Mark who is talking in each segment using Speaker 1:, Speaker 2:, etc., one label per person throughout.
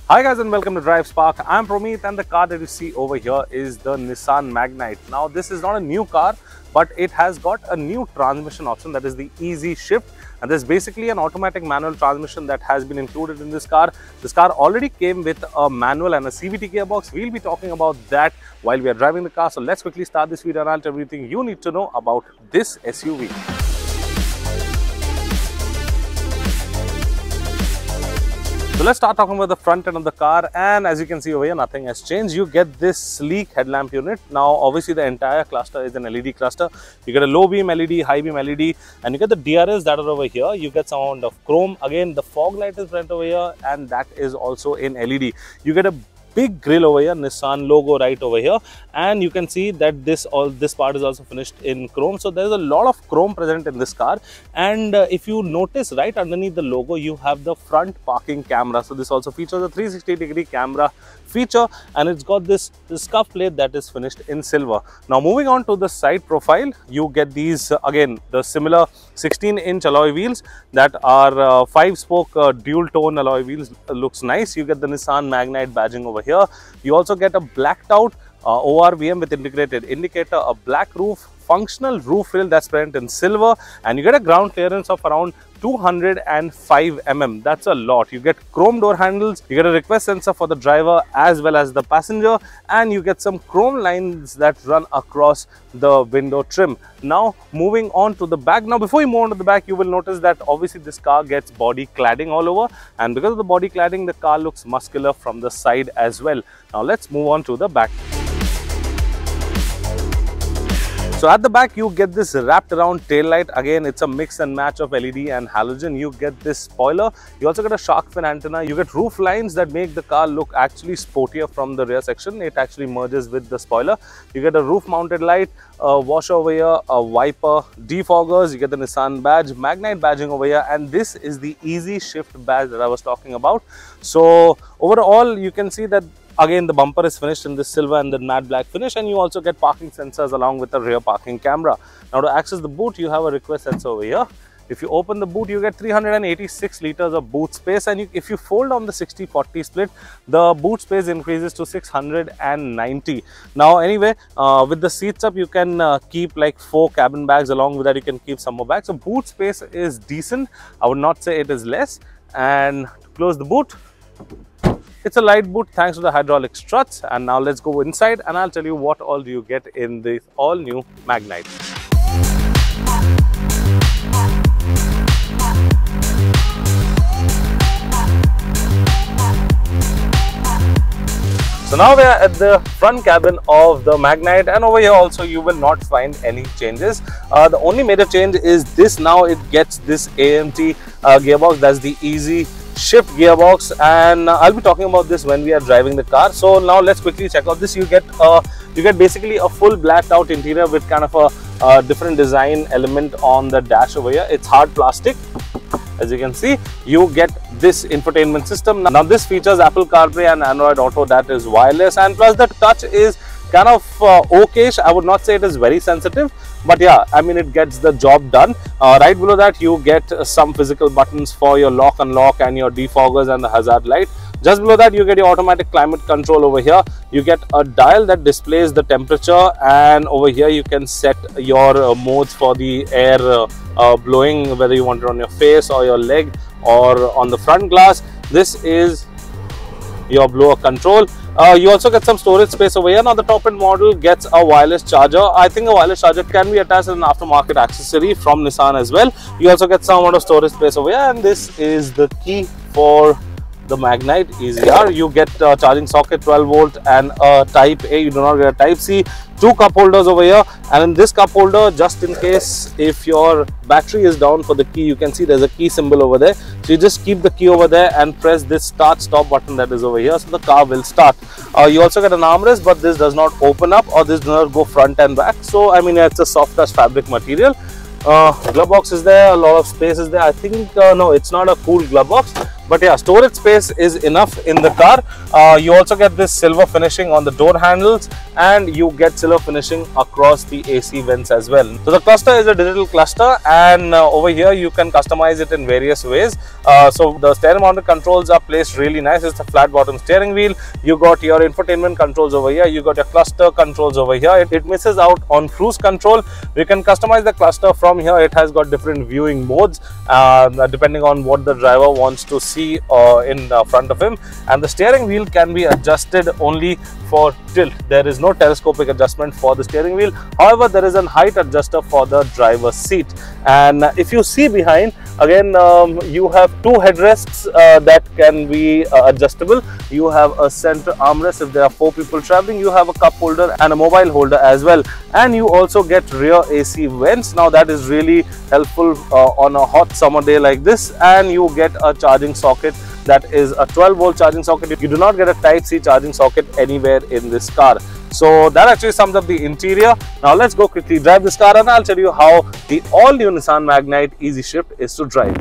Speaker 1: Hi guys and welcome to Drive Spark. I'm Promeet and the car that you see over here is the Nissan Magnite. Now this is not a new car, but it has got a new transmission option, that is the easy shift, and there's basically an automatic manual transmission that has been included in this car. This car already came with a manual and a CVT gearbox. We'll be talking about that while we are driving the car. So let's quickly start this video and I'll tell you everything you need to know about this SUV. So let's start talking about the front end of the car, and as you can see over here, nothing has changed. You get this sleek headlamp unit. Now obviously the entire cluster is an LED cluster. You get a low beam LED, high beam LED, and you get the DRS that are over here. You get some amount of chrome. Again, the fog light is front over here, and that is also in LED. You get a big grille over here, Nissan logo right over here, and you can see that this part is also finished in chrome. So there's a lot of chrome present in this car, and if you notice right underneath the logo, you have the front parking camera. So this also features a 360-degree camera feature, and it's got this scuff plate that is finished in silver. Now moving on to the side profile, you get these again the similar 16-inch alloy wheels that are 5-spoke dual tone alloy wheels. Looks nice. You get the Nissan Magnite badging over here. You also get a blacked out ORVM with integrated indicator, a black roof, functional roof rail that's present in silver, and you get a ground clearance of around 205 mm. That's a lot. You get chrome door handles, you get a request sensor for the driver as well as the passenger, and you get some chrome lines that run across the window trim. Now moving on to the back. Now before you move on to the back, you will notice that obviously this car gets body cladding all over, and because of the body cladding, the car looks muscular from the side as well. Now let's move on to the back. So at the back, you get this wrapped around tail light. Again, it's a mix and match of LED and halogen. You get this spoiler. You also get a shark fin antenna. You get roof lines that make the car look actually sportier from the rear section. It actually merges with the spoiler. You get a roof mounted light, a washer over here, a wiper, defoggers. You get the Nissan badge, Magnite badging over here, and this is the easy shift badge that I was talking about. So overall, you can see that again the bumper is finished in this silver and the matte black finish, and you also get parking sensors along with the rear parking camera. Now to access the boot, you have a request sensor over here. If you open the boot, you get 386 liters of boot space, and if you fold on the 60-40 split, the boot space increases to 690. Now anyway, with the seats up, you can keep like 4 cabin bags. Along with that, you can keep some more bags. So boot space is decent. I would not say it is less. And to close the boot, it's a light boot thanks to the hydraulic struts. And now let's go inside and I'll tell you what all do you get in this all new Magnite. So now we are at the front cabin of the Magnite, and over here also you will not find any changes. The only major change is this. Now it gets this AMT gearbox, that's the easy shift gearbox, and I'll be talking about this when we are driving the car. So now let's quickly check out this. You get basically a full blacked out interior with kind of a different design element on the dash over here. It's hard plastic. As you can see, you get this infotainment system. Now this features Apple CarPlay and Android Auto that is wireless, and plus the touch is kind of okayish. I would not say it is very sensitive, but yeah, I mean it gets the job done. Right below that, you get some physical buttons for your lock unlock and your defoggers and the hazard light. Just below that, you get your automatic climate control over here. You get a dial that displays the temperature, and over here you can set your modes for the air blowing, whether you want it on your face or your leg or on the front glass. This is your blower control. You also get some storage space over here. Now the top end model gets a wireless charger. I think a wireless charger can be attached as an aftermarket accessory from Nissan as well. You also get some amount of storage space over here, and this is the key for the Magnite EasyR. You get a charging socket, 12 volt, and a type A. You do not get a type C. 2 cup holders over here, and in this cup holder, just in case if your battery is down for the key, you can see there's a key symbol over there. So you just keep the key over there and press this start stop button that is over here, so the car will start. You also get an armrest, but this does not open up, or this does not go front and back. So I mean, it's a soft touch fabric material. Glove box is there, a lot of space is there. I think no, it's not a cool glove box. But yeah, storage space is enough in the car. You also get this silver finishing on the door handles, and you get silver finishing across the AC vents as well. So the cluster is a digital cluster, and over here you can customize it in various ways. So the steering mounted controls are placed really nice. It's a flat bottom steering wheel. You got your infotainment controls over here. You got your cluster controls over here. It misses out on cruise control. You can customize the cluster from here. It has got different viewing modes depending on what the driver wants to see in front of him. And the steering wheel can be adjusted only for tilt. There is no telescopic adjustment for the steering wheel. However, there is a height adjuster for the driver's seat. And if you see behind, again, you have two headrests that can be adjustable. You have a center armrest if there are 4 people traveling. You have a cup holder and a mobile holder as well. And you also get rear AC vents. Now that is really helpful on a hot summer day like this. And you get a charging socket that is a 12-volt charging socket. You do not get a Type-C charging socket anywhere in this car. So that actually sums up the interior. Now let's go quickly drive this car, and I'll tell you how the all-new Nissan Magnite Easy Shift is to drive.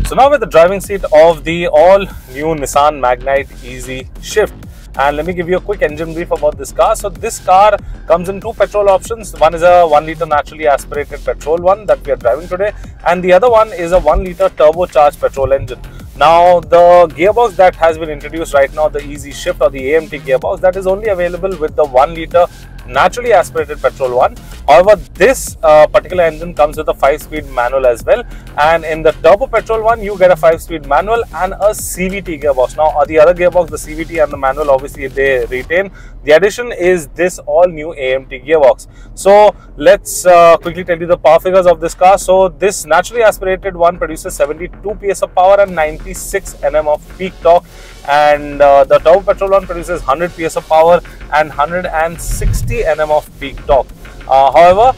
Speaker 1: So now with the driving seat of the all-new Nissan Magnite Easy Shift. And let me give you a quick engine brief about this car. So this car comes in 2 petrol options. One is a 1 litre naturally aspirated petrol one that we are driving today, and the other one is a 1 litre turbocharged petrol engine. Now the gearbox that has been introduced right now, the Easy Shift or the AMT gearbox, that is only available with the 1 litre naturally aspirated petrol one. However, this particular engine comes with a 5-speed manual as well, and in the turbo petrol one you get a 5-speed manual and a CVT gearbox. Now the other gearbox, the CVT and the manual, obviously they retain. The addition is this all new AMT gearbox. So let's quickly tell you the power figures of this car. So this naturally aspirated one produces 72 PS of power and 96 Nm of peak torque, and the turbo petrol one produces 100 PS of power and 160 Nm of peak torque. However,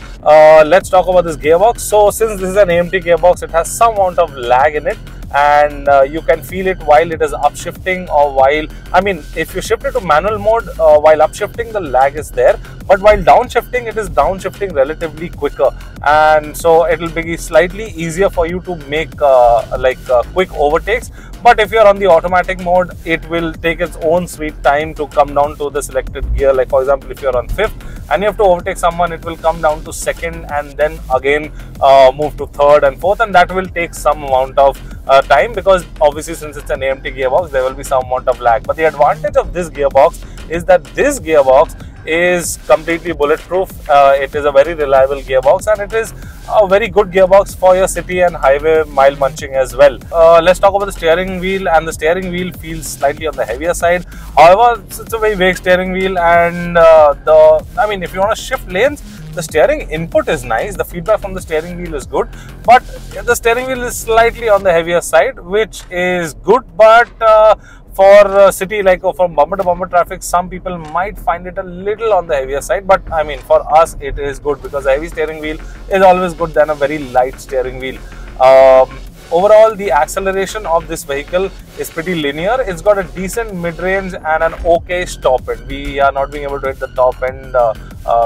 Speaker 1: let's talk about this gearbox. So since this is an AMT gearbox, it has some amount of lag in it, and you can feel it while it is upshifting, or while, I mean, if you shift it to manual mode, while upshifting the lag is there, but while downshifting, it is downshifting relatively quicker, and so it will be slightly easier for you to make quick overtakes. But if you're on the automatic mode, it will take its own sweet time to come down to the selected gear. Like for example, if you're on 5th and you have to overtake someone, it will come down to 2nd and then again move to 3rd and 4th, and that will take some amount of time, because obviously since it's an AMT gearbox, there will be some amount of lag. But the advantage of this gearbox is that this gearbox is completely bulletproof. It is a very reliable gearbox, and it is a very good gearbox for your city and highway mile munching as well. Let's talk about the steering wheel, and the steering wheel feels slightly on the heavier side. However, it's a very vague steering wheel, and if you want to shift lanes, the steering input is nice. The feedback from the steering wheel is good, but the steering wheel is slightly on the heavier side, which is good, but for city, like from bumper to bumper traffic, some people might find it a little on the heavier side. But I mean, for us it is good, because a heavy steering wheel is always good than a very light steering wheel. Overall, the acceleration of this vehicle is pretty linear. It's got a decent mid-range and an okay top end. We are not being able to hit the top end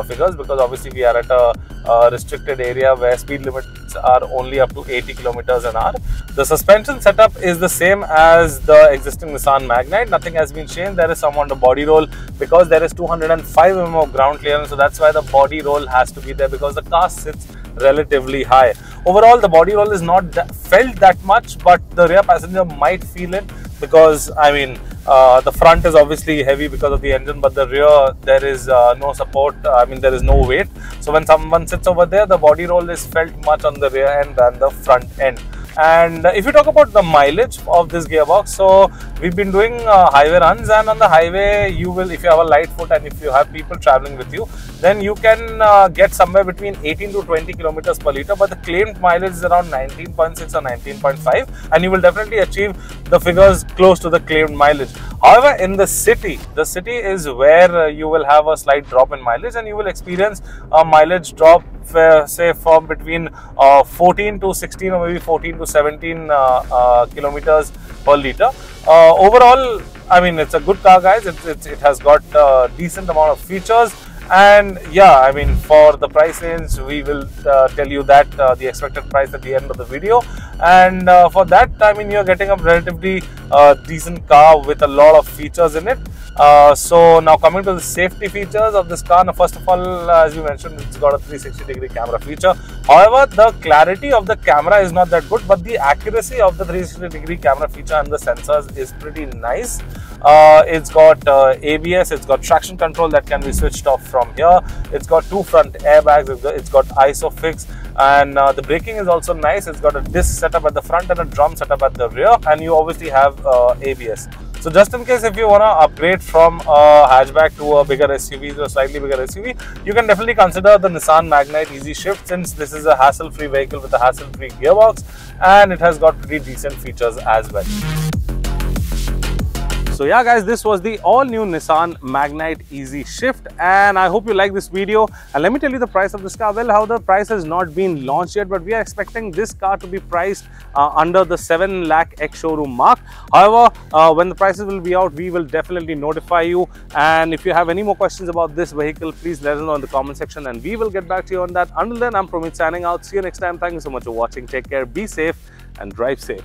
Speaker 1: figures, because obviously we are at a restricted area where speed limits are only up to 80 kilometers an hour. The suspension setup is the same as the existing Nissan Magnite. Nothing has been changed. There is some on the body roll, because there is 205 mm of ground clearance, so that's why the body roll has to be there, because the car sits relatively high. Overall, the body roll is not felt that much, but the rear passenger might feel it, because I mean, the front is obviously heavy because of the engine, but the rear, there is no support. I mean, there is no weight. So when someone sits over there, the body roll is felt much on the rear end than the front end. And if you talk about the mileage of this gearbox, so we've been doing highway runs, and on the highway you will, if you have a light foot and if you have people traveling with you, then you can get somewhere between 18 to 20 kilometers per liter, but the claimed mileage is around 19.6 or 19.5, and you will definitely achieve the figures close to the claimed mileage. However, in the city is where you will have a slight drop in mileage, and you will experience a mileage drop, say from between 14 to 16 or maybe 14 to 17 kilometers per liter. Overall, I mean, it's a good car, guys. It has got a decent amount of features, And yeah, I mean, for the price range, we will tell you that the expected price at the end of the video. And for that, I mean, you're getting a relatively decent car with a lot of features in it. So now coming to the safety features of this car. Now, first of all, as we mentioned, it's got a 360-degree camera feature. However, the clarity of the camera is not that good, but the accuracy of the 360-degree camera feature and the sensors is pretty nice. It's got ABS, it's got traction control that can be switched off from here. It's got 2 front airbags, it's got ISOFIX, and the braking is also nice. It's got a disc setup at the front and a drum setup at the rear, and you obviously have ABS. So just in case if you want to upgrade from a hatchback to a bigger SUV, to a slightly bigger SUV, you can definitely consider the Nissan Magnite Easy Shift, since this is a hassle-free vehicle with a hassle-free gearbox, and it has got pretty decent features as well. So yeah guys, this was the all new Nissan Magnite Easy Shift, and I hope you like this video. And let me tell you the price of this car. Well, how the price has not been launched yet, but we are expecting this car to be priced under the 7 lakh ex-showroom mark. However, when the prices will be out, we will definitely notify you. And if you have any more questions about this vehicle, please let us know in the comment section and we will get back to you on that. Until then, I'm Promeet signing out. See you next time. Thank you so much for watching. Take care, be safe and drive safe.